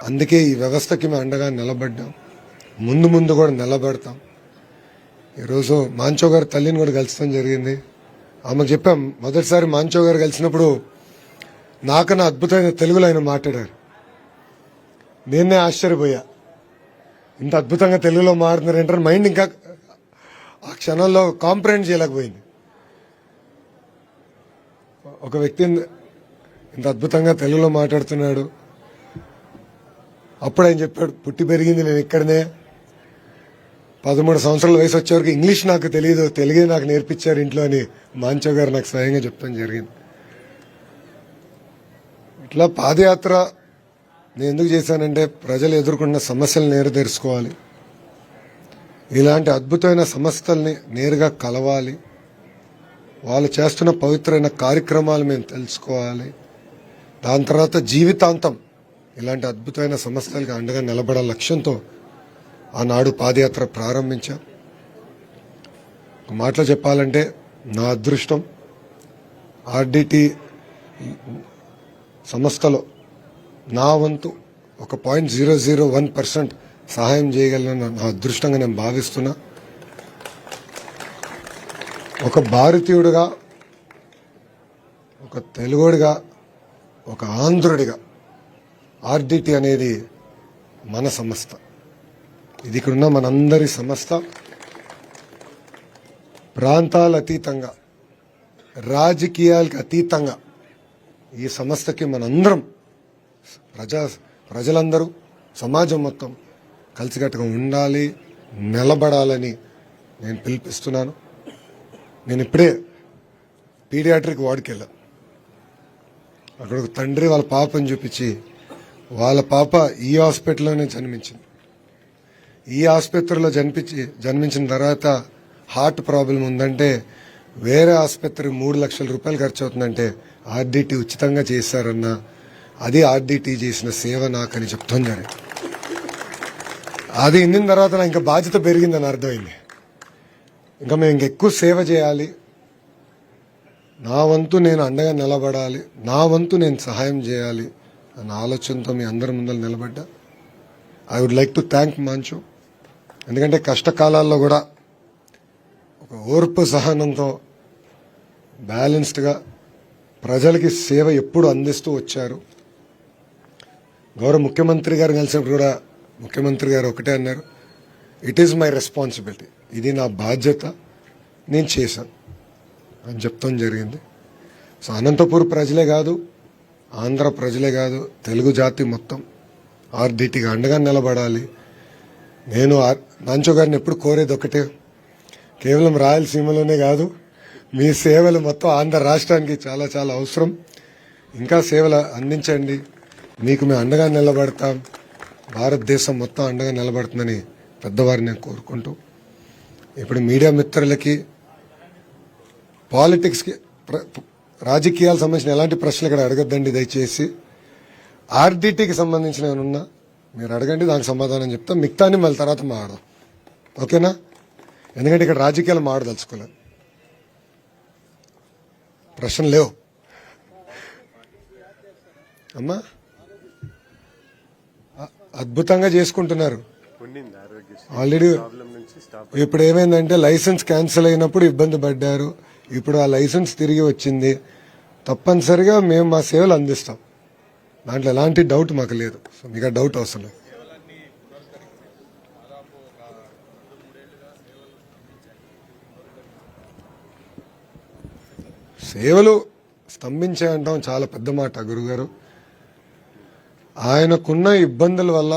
అందుకే ఈ వ్యవస్థకి మేము అండగా నిలబడ్డాం, ముందు ముందు కూడా నిలబడతాం. ఈరోజు మాంచో గారి తల్లిని కూడా కలిసడం జరిగింది. ఆమెకు చెప్పాం, మొదటిసారి మాంచో గారు కలిసినప్పుడు నాకన్నా అద్భుతమైన తెలుగులో ఆయన మాట్లాడారు. నేనే ఆశ్చర్యపోయా, ఇంత అద్భుతంగా తెలుగులో మాట్లాడుతున్నారు ఏంటంటే మైండ్ ఇంకా ఆ క్షణంలో కాంప్రహెండ్ చేయలేకపోయింది. ఒక వ్యక్తి ఇంత అద్భుతంగా తెలుగులో మాట్లాడుతున్నాడు. అప్పుడు ఆయన చెప్పాడు, పుట్టి పెరిగింది నేను ఇక్కడనే, 13 సంవత్సరాల వయసు వచ్చేవరకు ఇంగ్లీష్ నాకు తెలియదు, తెలుగే నాకు నేర్పించారు ఇంట్లో అని మాంచో గారు నాకు స్వయంగా చెప్తాం జరిగింది. ఇట్లా పాదయాత్ర నేను ఎందుకు చేశానంటే ప్రజలు ఎదుర్కొన్న సమస్యలు నేరు తెలుసుకోవాలి, ఇలాంటి అద్భుతమైన సంస్థల్ని నేరుగా కలవాలి, వాళ్ళు చేస్తున్న పవిత్రమైన కార్యక్రమాలు మేము తెలుసుకోవాలి. దాని తర్వాత జీవితాంతం ఇలాంటి అద్భుతమైన సంస్థలకు అండగా నిలబడే లక్ష్యంతో ఆనాడు పాదయాత్ర ప్రారంభించాం. ఒక మాటలో చెప్పాలంటే నా అదృష్టం ఆర్డిటి సంస్థలో నా వంతు ఒక 0.001% సహాయం చేయగలను నా అదృష్టంగా నేను భావిస్తున్నా. ఒక భారతీయుడిగా, ఒక తెలుగుడిగా, ఒక ఆంధ్రుడిగా ఆర్డిటి అనేది మన సంస్థ, ఇది ఇక్కడున్న మనందరి సంస్థ. ప్రాంతాల అతీతంగా, రాజకీయాలకు అతీతంగా ఈ సంస్థకి మనందరం ప్రజలందరూ, సమాజం మొత్తం కలిసికట్టుగా ఉండాలి, నిలబడాలని నేను పిలిపిస్తున్నాను. నేను ఇప్పుడే పీడియాట్రిక్ వార్డుకి వెళ్ళా. అక్కడ ఒక తండ్రి వాళ్ళ పాపని చూపించి, వాళ్ళ పాప ఈ హాస్పిటల్లోనే జన్మించింది, ఈ ఆసుపత్రిలో జన్మించిన తర్వాత హార్ట్ ప్రాబ్లం ఉందంటే వేరే ఆసుపత్రికి 3 లక్షల రూపాయలు ఖర్చు అవుతుందంటే ఆర్డిటి ఉచితంగా చేశారన్న, అది ఆర్డిటి చేసిన సేవ నాకని చెప్తాం జరిగింది. అది ఇన్నిన తర్వాత నాకు ఇంకా బాధ్యత పెరిగిందని అర్థమైంది. ఇంకా మేము ఇంకెక్కువ సేవ చేయాలి, నా వంతు నేను అండగా నిలబడాలి, నా వంతు నేను సహాయం చేయాలి అన్న ఆలోచనతో మీ అందరి ముందర నిలబడ్డా. I would like to thank మాంచో, ఎందుకంటే కష్టకాలాల్లో కూడా ఒక ఓర్పు సహనంతో బ్యాలెన్స్డ్గా ప్రజలకి సేవ ఎప్పుడు అందిస్తూ వచ్చారు. గౌరవ ముఖ్యమంత్రి గారు కలిసినప్పుడు కూడా ముఖ్యమంత్రి గారు ఒకటే అన్నారు, ఇట్ ఈజ్ మై రెస్పాన్సిబిలిటీ, ఇది నా బాధ్యత, నేను చేశాను అని చెప్తాం జరిగింది. సో అనంతపూర్ ప్రజలే కాదు, ఆంధ్ర ప్రజలే కాదు, తెలుగు జాతి మొత్తం ఆర్డిటిగా అండగా నిలబడాలి. నేను మాంచో గారిని ఎప్పుడు కోరేది ఒకటే, కేవలం రాయలసీమలోనే కాదు, మీ సేవలు మొత్తం ఆంధ్ర రాష్ట్రానికి చాలా చాలా అవసరం. ఇంకా సేవలు అందించండి, మీకు మేము అండగా నిలబడతాం, భారతదేశం మొత్తం అండగా నిలబడుతుందని పెద్దవారిని నేను కోరుకుంటూ, ఇప్పుడు మీడియా మిత్రులకి పాలిటిక్స్కి, రాజకీయాలకు సంబంధించిన ఎలాంటి ప్రశ్నలు ఇక్కడ అడగద్దండి దయచేసి. ఆర్డిటికి సంబంధించిన ఏమన్నా మీరు అడగండి, దానికి సమాధానం చెప్తాం, మిగతాని మళ్ళీ తర్వాత మాట్లాడదాం, ఓకేనా? ఎందుకంటే ఇక్కడ రాజకీయాలు మాట్లాడదలుచుకోలేదు, ప్రశ్నలు లేవు అమ్మా. అద్భుతంగా చేసుకుంటున్నారు ఆల్రెడీ. ఇప్పుడు ఏమైందంటే లైసెన్స్ క్యాన్సిల్ అయినప్పుడు ఇబ్బంది పడ్డారు, ఇప్పుడు ఆ లైసెన్స్ తిరిగి వచ్చింది, తప్పనిసరిగా మేము మా సేవలు అందిస్తాం, దాంట్లో ఎలాంటి డౌట్ మాకు లేదు. సో మీకు ఆ డౌట్ అవసరం లేదు. సేవలు స్తంభించాయంటాం చాలా పెద్ద మాట గురుగారు. ఆయనకున్న ఇబ్బందుల వల్ల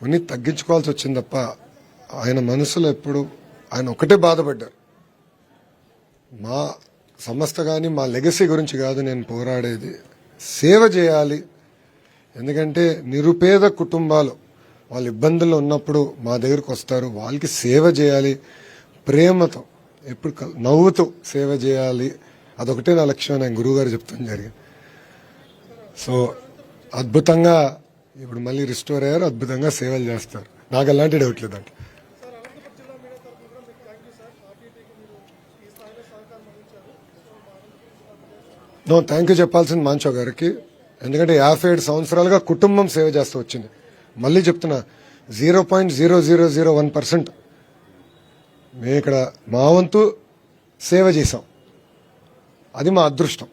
కొన్ని తగ్గించుకోవాల్సి వచ్చింది తప్ప ఆయన మనసులో ఎప్పుడు ఆయన ఒకటే బాధపడ్డారు, మా సంస్థ కానీ మా లెగసీ గురించి కాదు నేను పోరాడేది, సేవ చేయాలి. ఎందుకంటే నిరుపేద కుటుంబాలు వాళ్ళు ఇబ్బందుల్లో ఉన్నప్పుడు మా దగ్గరకు వస్తారు, వాళ్ళకి సేవ చేయాలి, ప్రేమతో ఎప్పుడు నవ్వుతూ సేవ చేయాలి, అదొకటే నా లక్ష్యం నేను గురువుగారు చెప్తాను జరిగింది. సో అద్భుతంగా ఇప్పుడు మళ్ళీ రిస్టోర్ అయ్యారు, అద్భుతంగా సేవలు చేస్తారు, నాకు ఎలాంటి డౌట్ లేదు అంటే. థ్యాంక్ యూ చెప్పాల్సింది మాంచో గారికి. ఎందుకంటే 57 సంవత్సరాలుగా కుటుంబం సేవ చేస్తూ వచ్చింది. మళ్ళీ చెప్తున్నా, 0.0001% మేము ఇక్కడ మా వంతు సేవ చేశాం. అది మా అదృష్టం.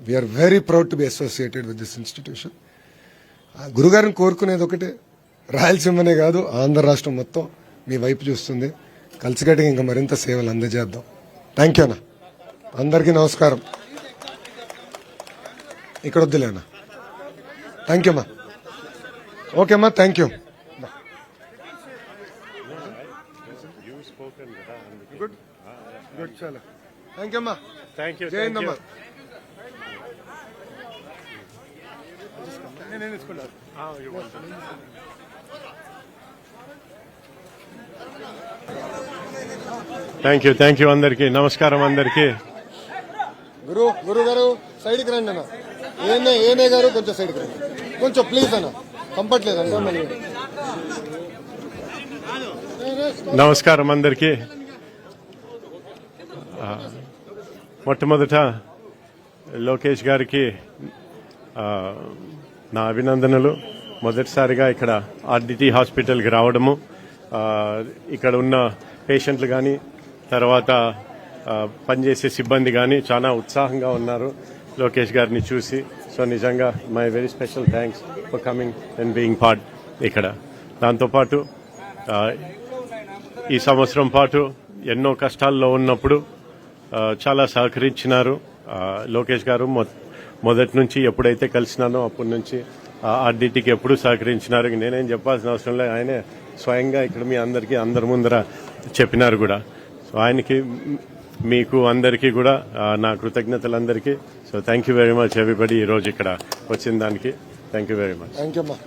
We are very proud to be associated with this institution. గురుగారిని కోరుకునేది ఒకటే, రాయలసీమనే కాదు ఆంధ్ర రాష్ట్రం మొత్తం మీ వైపు చూస్తుంది. కలిసికట్టుగా ఇంకా మరింత సేవలు అందజేద్దాం. థ్యాంక్ యూ అన్న. అందరికీ నమస్కారం. ఇక్కడ వద్దులే అన్న. థ్యాంక్ యూ అమ్మా. ఓకే అమ్మా, థ్యాంక్ యూ. గుడ్ గుడ్, చాలా థ్యాంక్ యూ అమ్మా. Thank you. జై హింద్ అమ్మా. థ్యాంక్ యూ అందరికి నమస్కారం. అందరికి గురు గారు సైడ్కి రండి అన్న. ఏనే గారు కొంచెం సైడ్కి రండి, కొంచెం ప్లీజ్ అన్న. కంపట్లేదు అన్న. నమస్కారం అందరికి. మొట్టమొదట లోకేష్ గారికి నా అభినందనలు. మొదటిసారిగా ఇక్కడ ఆర్డిటి హాస్పిటల్కి రావడము, ఇక్కడ ఉన్న పేషెంట్లు కానీ తర్వాత పనిచేసే సిబ్బంది కానీ చాలా ఉత్సాహంగా ఉన్నారు లోకేష్ గారిని చూసి. సో నిజంగా my very special thanks for coming and being part ఇక్కడ. దాంతోపాటు ఈ సంవత్సరం పాటు ఎన్నో కష్టాల్లో ఉన్నప్పుడు చాలా సహకరించినారు లోకేష్ గారు. మొదటి నుంచి ఎప్పుడైతే కలిసినానో అప్పటి నుంచి ఆర్డిటికి ఎప్పుడు సహకరించినారు. నేనేం చెప్పాల్సిన అవసరం లేదు, ఆయనే స్వయంగా ఇక్కడ మీ అందరికీ అందరి ముందర చెప్పినారు కూడా. సో ఆయనకి, మీకు అందరికీ కూడా నా కృతజ్ఞతలు అందరికీ. So thank you very much everybody ఈ రోజు ఇక్కడ వచ్చిన దానికి. Thank you very much. Thank you అమ్మా.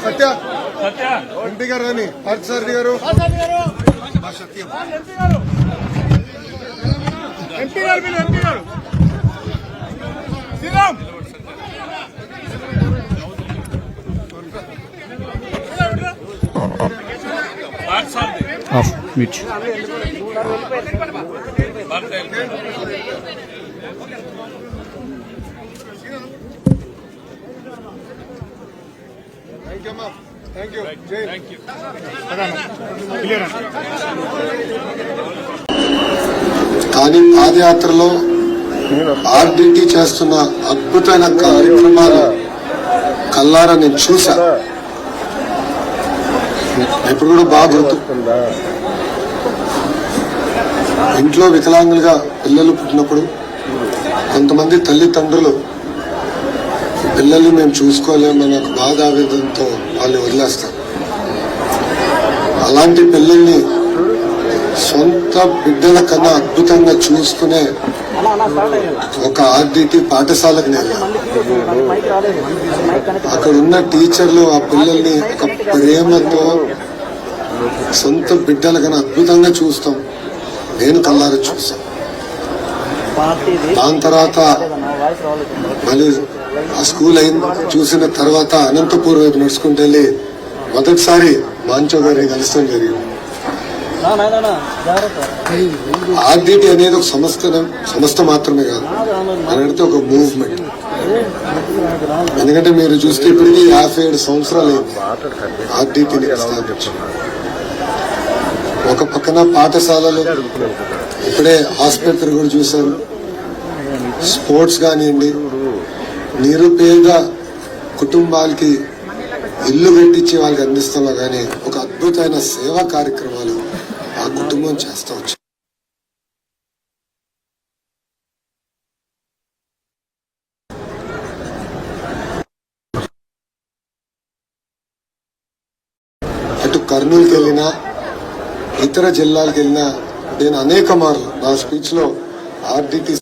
సత్య ఎంపీ గారు అని పార్థసారథి గారు, శ్రీరామ్ కానీ పాదయాత్రలో ఆర్డిటి చేస్తున్న అద్భుతమైన కార్యక్రమాలు కల్లారా నేను చూసా. ఎప్పుడు కూడా బాగా గుర్తు. ఇంట్లో వికలాంగులుగా పిల్లలు పుట్టినప్పుడు కొంతమంది తల్లిదండ్రులు పిల్లల్ని మేము చూసుకోలేమన్న ఒక బాధ ఆవేదనతో వాళ్ళు వదిలేస్తారు. అలాంటి పిల్లల్ని సొంత బిడ్డల కన్నా అద్భుతంగా చూసుకునే ఒక ఆర్డిటి పాఠశాలకు నేను అక్కడ ఉన్న టీచర్లు ఆ పిల్లల్ని ఒక ప్రేమతో సొంత బిడ్డల కన్నా అద్భుతంగా చూస్తాం. నేను కల్లారా చూస్తాం. దాని తర్వాత మళ్ళీ ఆ స్కూల్ చూసిన తర్వాత అనంతపూర్ వైపు నడుచుకుంటూ వెళ్ళి మొదటిసారి మాంచో గారిని కలుస్తాం జరిగింది. ఆర్డిటి అనేది ఒక సంస్థ మాత్రమే కాదు, అని అడిగితే ఒక మూవ్మెంట్. ఎందుకంటే మీరు చూస్తే ఇప్పటికీ 57 సంవత్సరాలు అయింది ఆర్డిటిని స్థాపించి. ఒక పక్కన పాఠశాలలు, ఇప్పుడే ఆసుపత్రి కూడా చూశారు, స్పోర్ట్స్ కానివ్వండి, నిరుపేద కుటుంబాలకి ఇల్లు కట్టించి వాళ్ళకి అందిస్తున్నా కానీ ఒక అద్భుతమైన సేవా కార్యక్రమాలు ఆ కుటుంబం చేస్తూ వచ్చి. అటు కర్నూలుకి వెళ్ళినా ఇతర జిల్లాలకు వెళ్ళినా నేను అనేక మార్లు నా స్పీచ్ లో ఆర్డిటి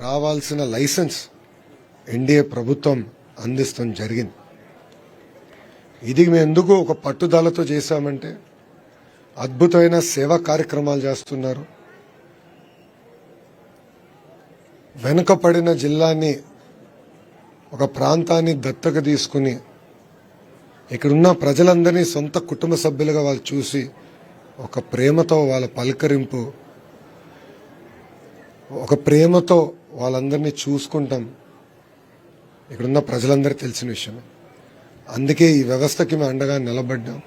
రావాల్సిన లైసెన్స్ ఎన్డీఏ ప్రభుత్వం అందిస్తాం జరిగింది. ఇది మేము ఎందుకు ఒక పట్టుదలతో చేశామంటే అద్భుతమైన సేవా కార్యక్రమాలు చేస్తున్నారు. వెనుకబడిన జిల్లాని, ఒక ప్రాంతాన్ని దత్తక తీసుకుని ఇక్కడున్న ప్రజలందరినీ సొంత కుటుంబ సభ్యులుగా వాళ్ళు చూసి ఒక ప్రేమతో వాళ్ళ పలకరింపు, ఒక ప్రేమతో వాళ్ళందరినీ చూసుకుంటాం. ఇక్కడున్న ప్రజలందరికీ తెలిసిన విషయం. అందుకే ఈ వ్యవస్థకి మేము అండగా నిలబడ్డాం.